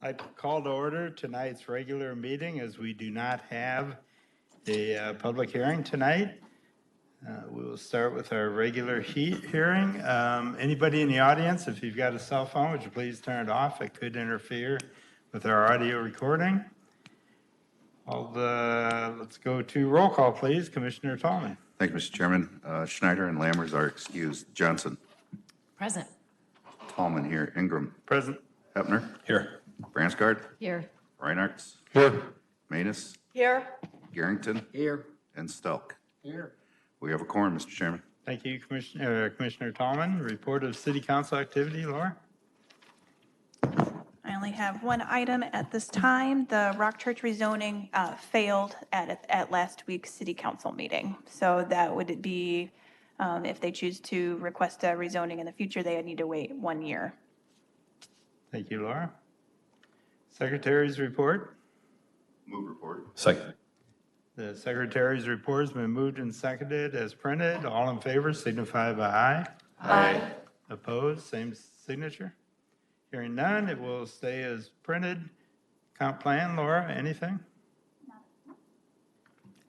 I call to order tonight's regular meeting as we do not have a public hearing tonight. We will start with our regular hearing. Anybody in the audience, if you've got a cell phone, would you please turn it off? It could interfere with our audio recording. Let's go to roll call, please. Commissioner Tallman. Thank you, Mr. Chairman. Schneider and Lammers are excused. Johnson. Present. Tallman here. Ingram. Present. Hepner. Here. Bransgard. Here. Reinhardt. Here. Manus. Here. Garrington. Here. And Stelk. Here. We have a quorum, Mr. Chairman. Thank you, Commissioner Tallman. Report of City Council activity, Laura? I only have one item at this time. The Rock Church rezoning failed at last week's city council meeting. So that would be, if they choose to request a rezoning in the future, they would need to wait 1 year. Thank you, Laura. Secretary's report. Move report. Second. The secretary's report has been moved and seconded as printed. All in favor signify by aye. Aye. Opposed, same signature. Hearing none, it will stay as printed. Comp plan, Laura, anything?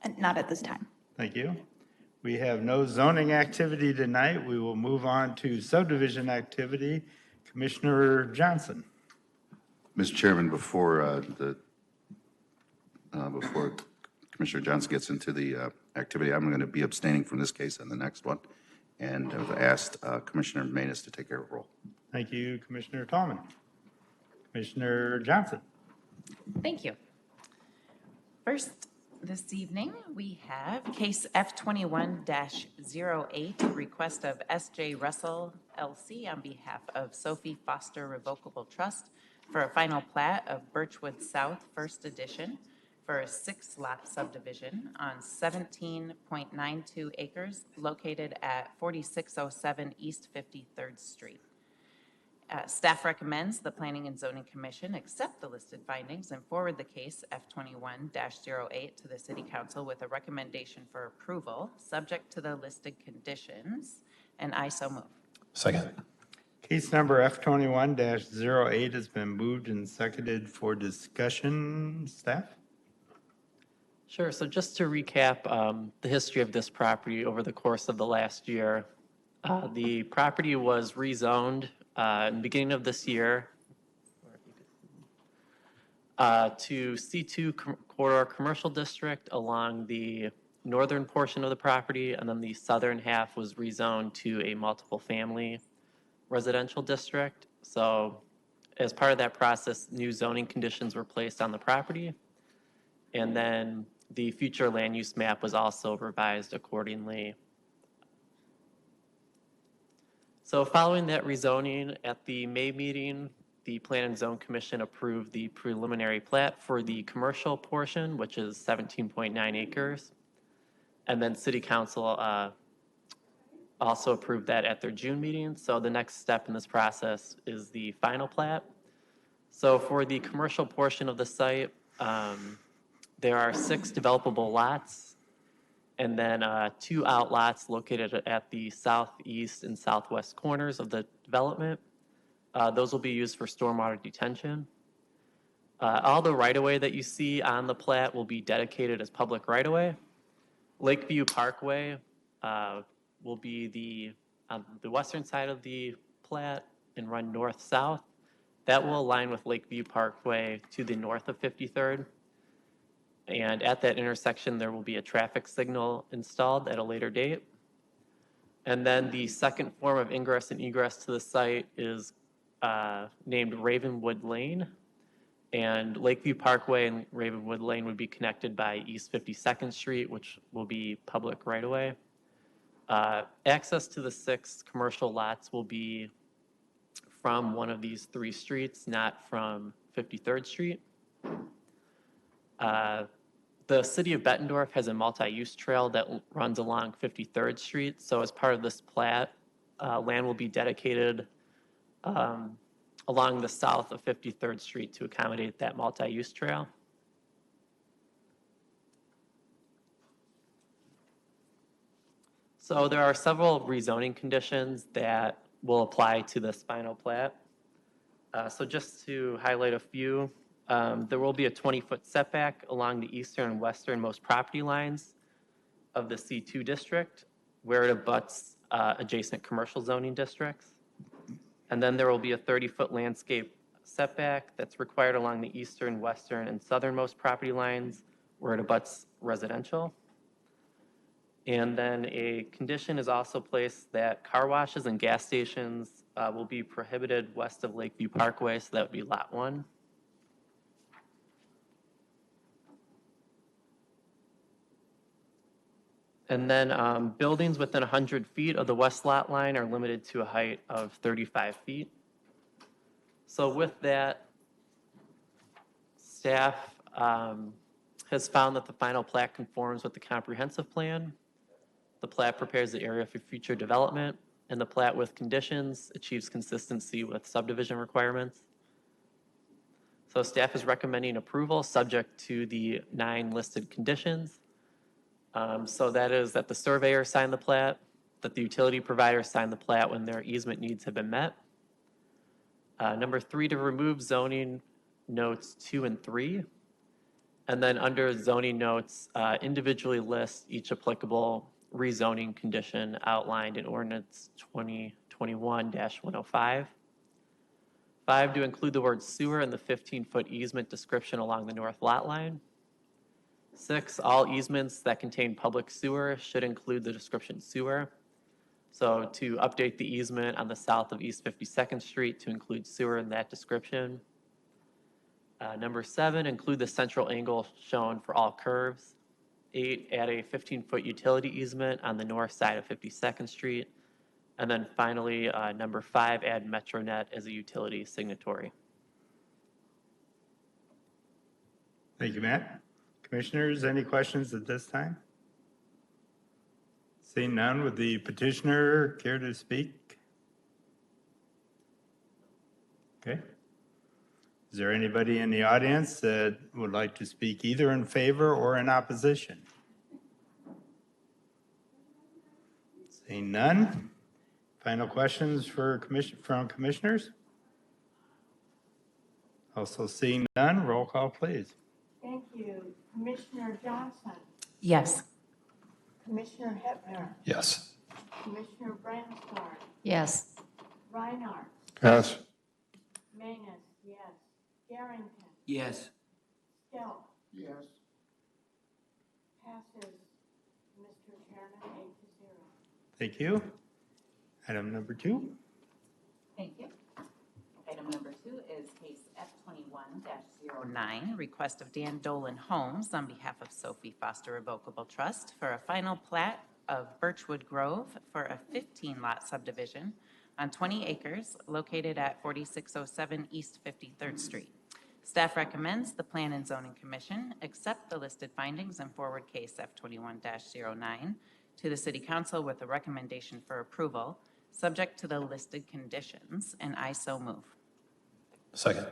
And not at this time. Thank you. We have no zoning activity tonight. We will move on to subdivision activity. Commissioner Johnson. Mr. Chairman, before Commissioner Johnson gets into the activity, I'm going to be abstaining from this case and the next one, and I've asked Commissioner Manus to take care of the roll. Thank you, Commissioner Tallman. Commissioner Johnson. Thank you. First, this evening, we have case F21-08, request of S.J. Russell, L.C. on behalf of Sophie Foster Revocable Trust for a final plat of Birchwood South First Edition for a 6-lot subdivision on 17.92 acres located at 4607 East 53rd Street. Staff recommends the Planning and Zoning Commission accept the listed findings and forward the case F21-08 to the City Council with a recommendation for approval, subject to the listed conditions, and I so move. Second. Case number F21-08 has been moved and seconded for discussion. Staff? Sure. So just to recap the history of this property over the course of the last year, the property was rezoned in the beginning of this year to C2 Corridor Commercial District along the northern portion of the property, and then the southern half was rezoned to a multiple family residential district. So as part of that process, new zoning conditions were placed on the property, and then the future land use map was also revised accordingly. So following that rezoning, at the May meeting, the Plan and Zone Commission approved the preliminary plat for the commercial portion, which is 17.9 acres. And then City Council also approved that at their June meeting. So the next step in this process is the final plat. So for the commercial portion of the site, there are 6 developable lots, and then 2 outlots located at the southeast and southwest corners of the development. Those will be used for stormwater detention. All the right-of-way that you see on the plat will be dedicated as public right-of-way. Lakeview Parkway will be on the western side of the plat and run north-south. That will align with Lakeview Parkway to the north of 53rd. And at that intersection, there will be a traffic signal installed at a later date. And then the second form of ingress and egress to the site is named Ravenwood Lane. And Lakeview Parkway and Ravenwood Lane would be connected by East 52nd Street, which will be public right-of-way. Access to the 6 commercial lots will be from one of these 3 streets, not from 53rd Street. The city of Bettendorf has a multi-use trail that runs along 53rd Street. So as part of this plat, land will be dedicated along the south of 53rd Street to accommodate that multi-use trail. So there are several rezoning conditions that will apply to this final plat. So just to highlight a few, there will be a 20-foot setback along the eastern and westernmost property lines of the C2 district where it abuts adjacent commercial zoning districts. And then there will be a 30-foot landscape setback that's required along the eastern, western, and southernmost property lines where it abuts residential. And then a condition is also placed that car washes and gas stations will be prohibited west of Lakeview Parkway, so that would be Lot 1. And then buildings within 100 feet of the west lot line are limited to a height of 35 feet. So with that, staff has found that the final plat conforms with the comprehensive plan. The plat prepares the area for future development, and the plat with conditions achieves consistency with subdivision requirements. So staff is recommending approval subject to the 9 listed conditions. So that is that the surveyor sign the plat, that the utility provider sign the plat when their easement needs have been met. Number 3, to remove zoning notes 2 and 3. And then under zoning notes, individually list each applicable rezoning condition outlined in ordinance 2021-105. 5, to include the word sewer in the 15-foot easement description along the north lot line. 6, all easements that contain public sewer should include the description sewer. So to update the easement on the south of East 52nd Street to include sewer in that description. Number 7, include the central angle shown for all curves. 8, add a 15-foot utility easement on the north side of 52nd Street. And then finally, number 5, add MetroNet as a utility signatory. Thank you, Matt. Commissioners, any questions at this time? Seeing none, would the petitioner care to speak? Okay. Is there anybody in the audience that would like to speak either in favor or in opposition? Seeing none. Final questions from commissioners? Also seeing none, roll call, please. Thank you. Commissioner Johnson, Yes. Commissioner Hepner, Yes. Commissioner Brandstar, Yes. Reinhardt, Yes. Manus, yes. Darrington, Yes. Stelp, Yes. passes, Mr. Chairman, 8-0. Thank you. Item number 2. Thank you. Item number 2 is case F21-09, request of Dan Dolan Homes on behalf of Sophie Foster Revocable Trust for a final plat of Birchwood Grove for a 15-lot subdivision on 20 acres located at 4607 East 53rd Street. Staff recommends the Plan and Zoning Commission accept the listed findings in forward case F21-09 to the City Council with a recommendation for approval, subject to the listed conditions, and I so move. Second.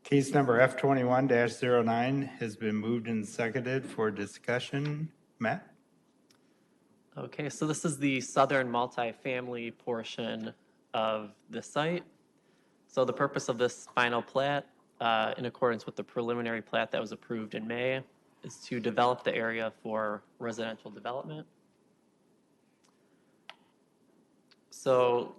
Case number F21-09 has been moved and seconded for discussion. Matt? Okay, so this is the southern multifamily portion of the site. So the purpose of this final plat, in accordance with the preliminary plat that was approved in May, is to develop the area for residential development. So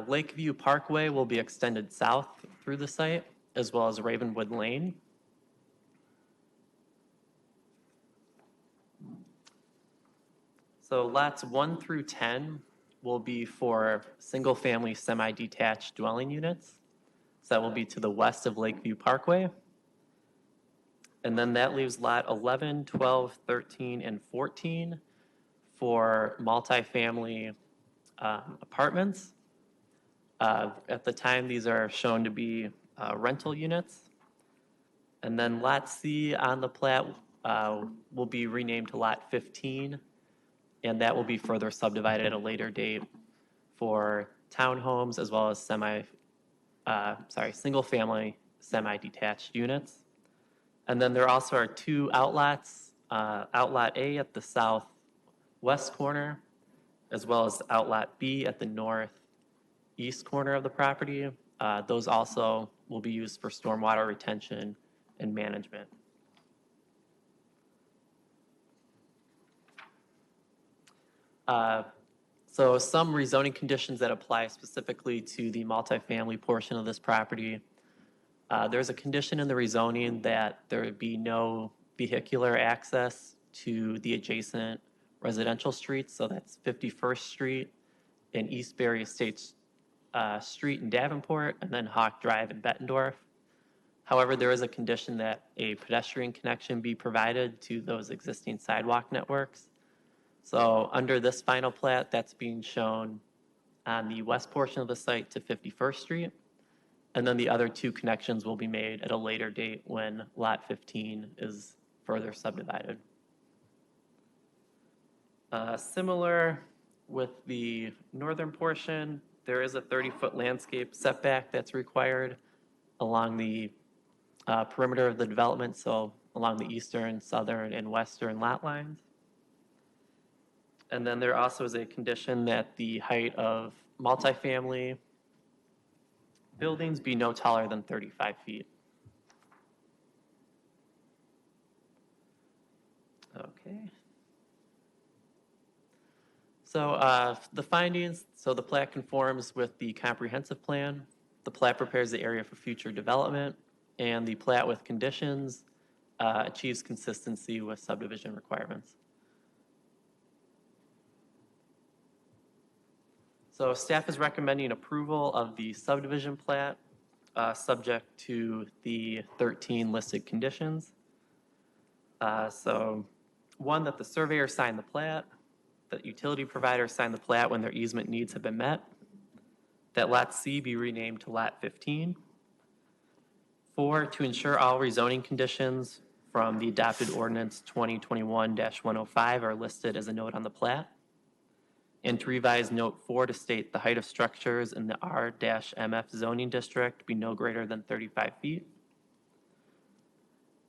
Lakeview Parkway will be extended south through the site, as well as Ravenwood Lane. So lots 1 through 10 will be for single-family semi-detached dwelling units. So that will be to the west of Lakeview Parkway. And then that leaves lot 11, 12, 13, and 14 for multifamily apartments. At the time, these are shown to be rental units. And then Lot C on the plat will be renamed to Lot 15, and that will be further subdivided at a later date for townhomes as well as single-family semi-detached units. And then there also are 2 outlots, Outlot A at the southwest corner, as well as Outlot B at the northeast east corner of the property. Those also will be used for stormwater retention and management. So some rezoning conditions that apply specifically to the multifamily portion of this property. There's a condition in the rezoning that there would be no vehicular access to the adjacent residential streets. So that's 51st Street and Eastbury Estates Street in Davenport, and then Hawk Drive in Bettendorf. However, there is a condition that a pedestrian connection be provided to those existing sidewalk networks. So under this final plat, that's being shown on the west portion of the site to 51st Street. And then the other two connections will be made at a later date when Lot 15 is further subdivided. Similar with the northern portion, there is a 30-foot landscape setback that's required along the perimeter of the development, so along the eastern, southern, and western lot lines. And then there also is a condition that the height of multifamily buildings be no taller than 35 feet. Okay. So the findings, so the plat conforms with the comprehensive plan. The plat prepares the area for future development, and the plat with conditions achieves consistency with subdivision requirements. So staff is recommending approval of the subdivision plat, subject to the 13 listed conditions. So one, that the surveyor sign the plat, that utility provider sign the plat when their easement needs have been met, that Lot C be renamed to Lot 15. 4, to ensure all rezoning conditions from the adopted ordinance 2021-105 are listed as a note on the plat. And to revise note 4 to state the height of structures in the R-MF zoning district be no greater than 35 feet.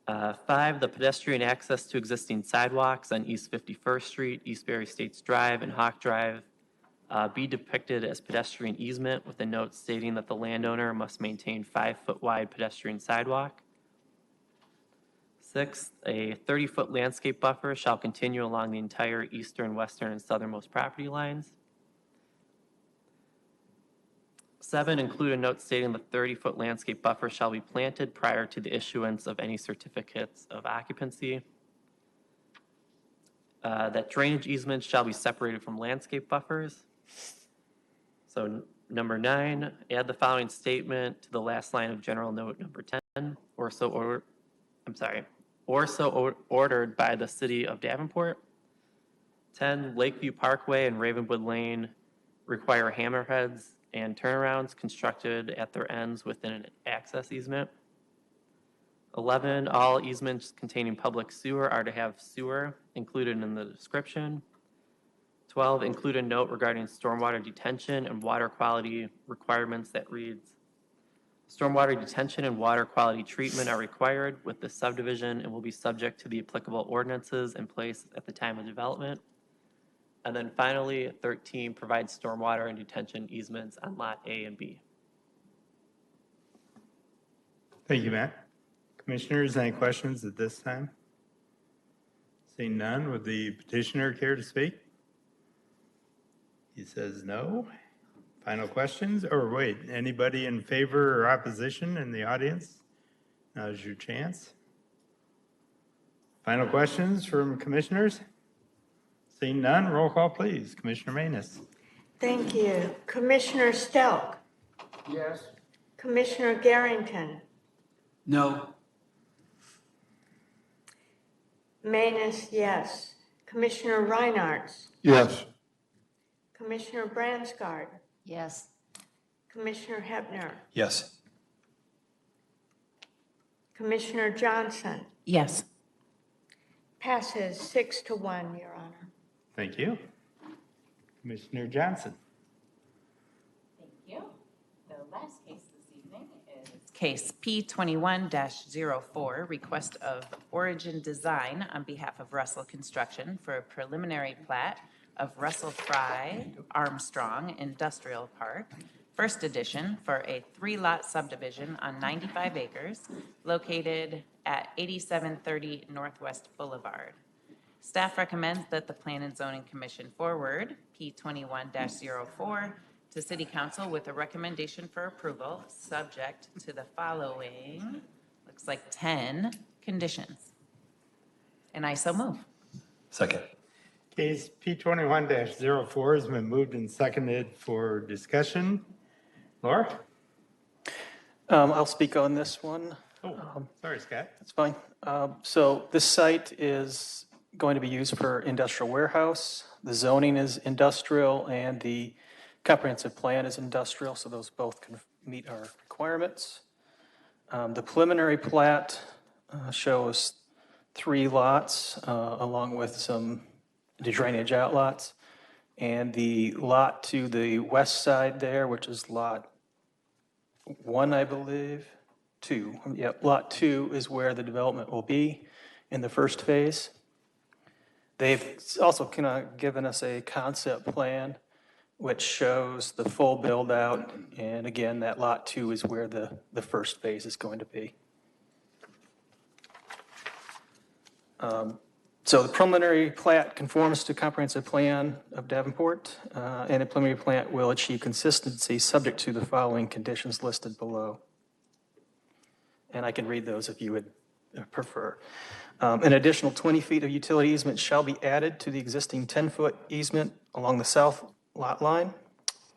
5, the pedestrian access to existing sidewalks on East 51st Street, Eastbury Estates Drive, and Hawk Drive be depicted as pedestrian easement with a note stating that the landowner must maintain 5-foot wide pedestrian sidewalk. 6, a 30-foot landscape buffer shall continue along the entire eastern, western, and southernmost property lines. 7, include a note stating the 30-foot landscape buffer shall be planted prior to the issuance of any certificates of occupancy. That drainage easements shall be separated from landscape buffers. So number 9, add the following statement to the last line of general note number 10, or so ordered by the city of Davenport. 10, Lakeview Parkway and Ravenwood Lane require hammerheads and turnarounds constructed at their ends within an access easement. 11, all easements containing public sewer are to have sewer included in the description. 12, include a note regarding stormwater detention and water quality requirements that reads, stormwater detention and water quality treatment are required with the subdivision and will be subject to the applicable ordinances in place at the time of development. And then finally, 13, provides stormwater and detention easements on Lot A and B. Thank you, Matt. Commissioners, any questions at this time? Seeing none, would the petitioner care to speak? He says no. Final questions? Or wait, anybody in favor or opposition in the audience? Now's your chance. Final questions from commissioners? Seeing none, roll call, please. Commissioner Manus. Thank you. Commissioner Stelk. Yes. Commissioner Garrington. No. Manus, yes. Commissioner Reinarts. Yes. Commissioner Bransgard. Yes. Commissioner Hebner. Yes. Commissioner Johnson. Yes. Passes 6-1, Your Honor. Thank you. Commissioner Johnson. Thank you. The last case this evening is case P21-04, request of Origin Design on behalf of Russell Construction for a preliminary plat of Russell Fry Armstrong Industrial Park First Edition for a 3-lot subdivision on 95 acres located at 8730 Northwest Boulevard. Staff recommends that the Plan and Zoning Commission forward P21-04 to City Council with a recommendation for approval, subject to the following, looks like 10 conditions. And I so move. Second. Case P21-04 has been moved and seconded for discussion. Laura? I'll speak on this one. Oh, sorry, Scott. That's fine. So this site is going to be used for industrial warehouse. The zoning is industrial and the comprehensive plan is industrial, so those both can meet our requirements. The preliminary plat shows 3 lots along with some drainage outlots. And the lot to the west side there, which is lot 1, I believe, 2. Yep, lot 2 is where the development will be in the first phase. They've also kind of given us a concept plan which shows the full build out. And again, that lot 2 is where the first phase is going to be. So the preliminary plat conforms to comprehensive plan of Davenport, and a preliminary plat will achieve consistency subject to the following conditions listed below. And I can read those if you would prefer. An additional 20 feet of utility easement shall be added to the existing 10-foot easement along the south lot line.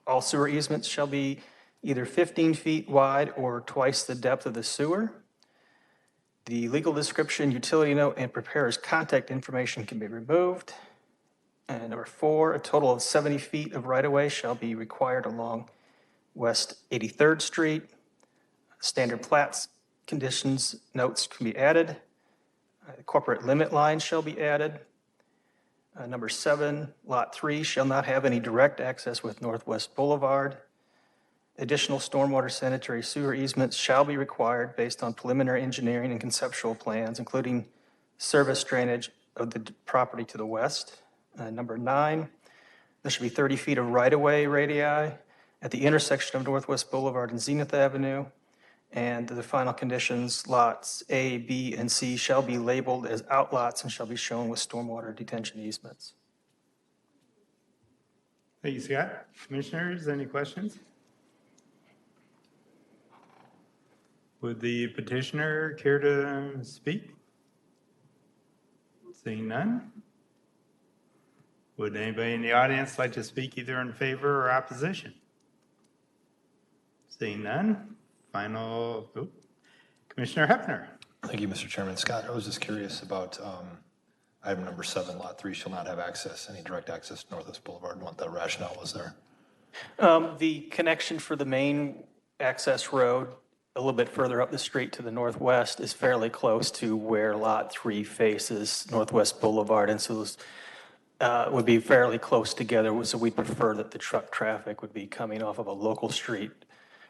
All sewer easements shall be either 15 feet wide or twice the depth of the sewer. The legal description, utility note, and preparer's contact information can be removed. And number 4, a total of 70 feet of right-of-way shall be required along West 83rd Street. Standard plats conditions notes can be added. Corporate limit line shall be added. Number 7, Lot 3 shall not have any direct access with Northwest Boulevard. Additional stormwater sanitary sewer easements shall be required based on preliminary engineering and conceptual plans, including service drainage of the property to the west. Number 9, there should be 30 feet of right-of-way radii at the intersection of Northwest Boulevard and Zenith Avenue. And the final conditions, lots A, B, and C shall be labeled as outlots and shall be shown with stormwater detention easements. Thank you, Scott. Commissioners, any questions? Would the petitioner care to speak? Seeing none? Would anybody in the audience like to speak either in favor or opposition? Seeing none? Final, Commissioner Hefner. Thank you, Mr. Chairman. Scott, I was just curious about item number 7, Lot 3 shall not have access, any direct access to Northwest Boulevard, and what the rationale was there. The connection for the main access road, a little bit further up the street to the northwest, is fairly close to where Lot 3 faces Northwest Boulevard. And so those would be fairly close together. So we'd prefer that the truck traffic would be coming off of a local street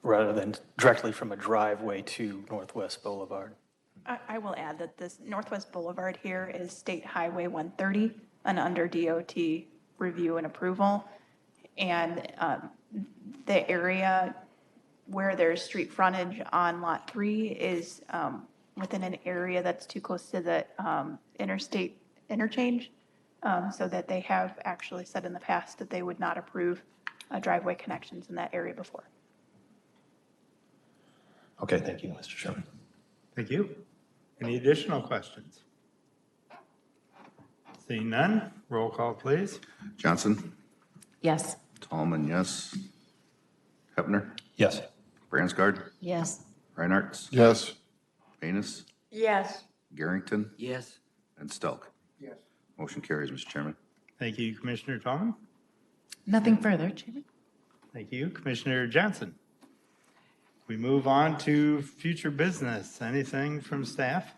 rather than directly from a driveway to Northwest Boulevard. I will add that this Northwest Boulevard here is State Highway 130 and under DOT review and approval. And the area where there's street frontage on Lot 3 is within an area that's too close to the interstate interchange, so that they have actually said in the past that they would not approve driveway connections in that area before. Okay, thank you, Mr. Chairman. Thank you. Any additional questions? Seeing none, roll call, please. Johnson? Yes. Tallman, yes. Hefner? Yes. Bransgard? Yes. Reinhardt? Yes. Manus? yes, Garrington? Yes. And Stelk. Yes. Motion carries, Mr. Chairman. Thank you, Commissioner Tallman. Nothing further, Chairman. Thank you, Commissioner Johnson. We move on to future business. Anything from staff?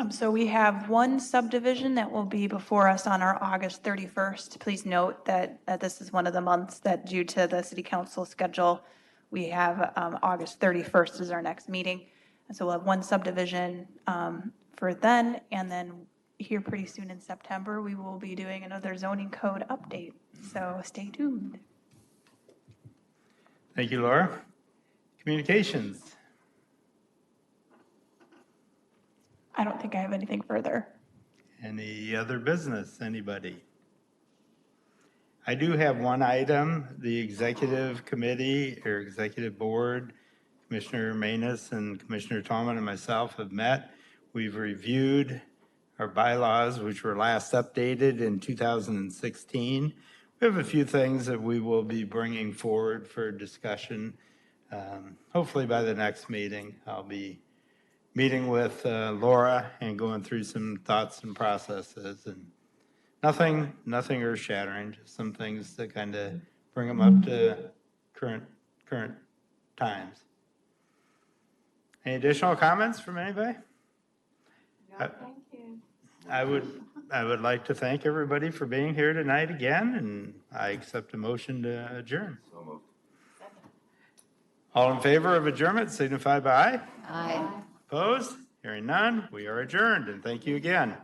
So we have one subdivision that will be before us on our August 31st. Please note that this is one of the months that, due to the city council schedule, we have August 31st is our next meeting. And so we'll have one subdivision for then, and then here pretty soon in September, we will be doing another zoning code update. So stay tuned. Thank you, Laura. Communications. I don't think I have anything further. Any other business, anybody? I do have one item. The executive committee or executive board, Commissioner Manus and Commissioner Tallman and myself have met. We've reviewed our bylaws, which were last updated in 2016. We have a few things that we will be bringing forward for discussion. Hopefully by the next meeting, I'll be meeting with Laura and going through some thoughts and processes, and nothing earth-shattering, just some things that kind of bring them up to current times. Any additional comments from anybody? No, thank you. I would like to thank everybody for being here tonight again, and I accept a motion to adjourn. So moved. All in favor of adjournment signify by aye. Aye. Opposed? Hearing none, we are adjourned, and thank you again.